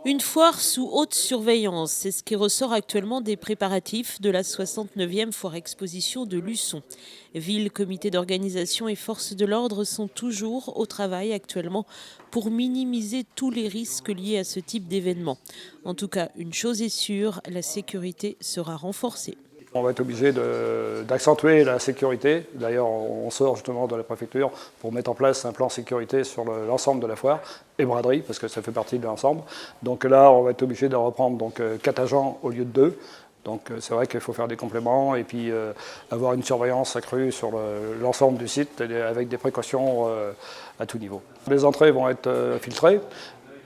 Une foire sous haute surveillance, c'est ce qui ressort actuellement des préparatifs de la 69e foire exposition de Luçon. Ville, comité d'organisation et forces de l'ordre sont toujours au travail actuellement pour minimiser tous les risques liés à ce type d'événement. En tout cas, une chose est sûre, la sécurité sera renforcée. On va être obligé d'accentuer la sécurité. D'ailleurs, on sort justement de la préfecture pour mettre en place un plan sécurité sur l'ensemble de la foire et braderie, parce que ça fait partie de l'ensemble. Donc là, on va être obligé de reprendre 4 agents au lieu de 2. Donc c'est vrai qu'il faut faire des compléments et puis avoir une surveillance accrue sur l'ensemble du site avec des précautions à tout niveau. Les entrées vont être filtrées.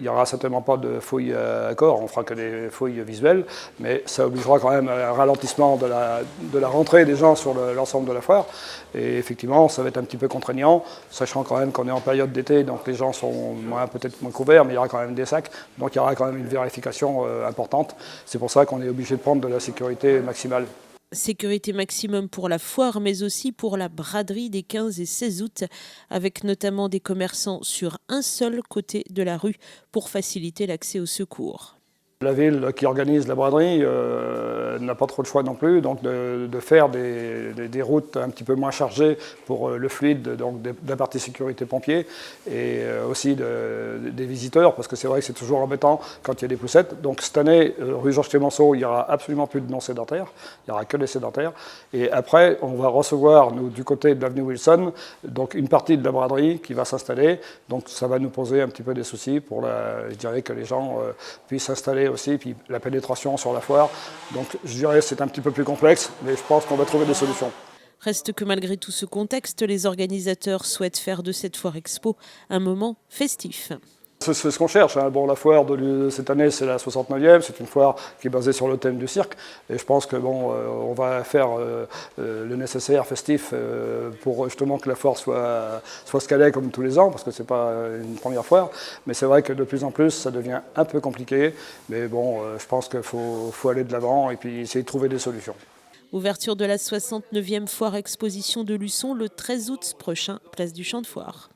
Il n'y aura certainement pas de fouilles à corps, on fera que des fouilles visuelles, mais ça obligera quand même un ralentissement de la rentrée des gens sur l'ensemble de la foire. Et effectivement, ça va être un petit peu contraignant, sachant quand même qu'on est en période d'été, donc les gens sont peut-être moins couverts, mais il y aura quand même des sacs, donc il y aura quand même une vérification importante. C'est pour ça qu'on est obligé de prendre de la sécurité maximale. Sécurité maximum pour la foire, mais aussi pour la braderie des 15 et 16 août, avec notamment des commerçants sur un seul côté de la rue pour faciliter l'accès aux secours. La ville qui organise la braderie n'a pas trop de choix non plus, donc de faire des routes un petit peu moins chargées pour le fluide, donc de la partie sécurité pompiers et aussi des visiteurs, parce que c'est vrai que c'est toujours embêtant quand il y a des poussettes. Donc cette année, rue Georges Clemenceau, il n'y aura absolument plus de non-sédentaires, il n'y aura que des sédentaires. Et après, on va recevoir, nous, du côté de l'avenue Wilson, donc une partie de la braderie qui va s'installer. Donc ça va nous poser un petit peu des soucis pour je dirais que les gens puissent s'installer aussi, puis la pénétration sur la foire. Donc je dirais que c'est un petit peu plus complexe, mais je pense qu'on va trouver des solutions. Reste que malgré tout ce contexte, les organisateurs souhaitent faire de cette foire expo un moment festif. C'est ce qu'on cherche. Hein. Bon, la foire de cette année, c'est la 69e. C'est une foire qui est basée sur le thème du cirque. Et je pense que on va faire le nécessaire festif pour justement que la foire soit ce qu'elle est comme tous les ans, parce que c'est pas une première foire. Mais c'est vrai que de plus en plus, ça devient un peu compliqué. Mais bon, je pense qu'il faut aller de l'avant et puis essayer de trouver des solutions. Ouverture de la 69e foire exposition de Luçon le 13 août prochain, place du Champ de Foire.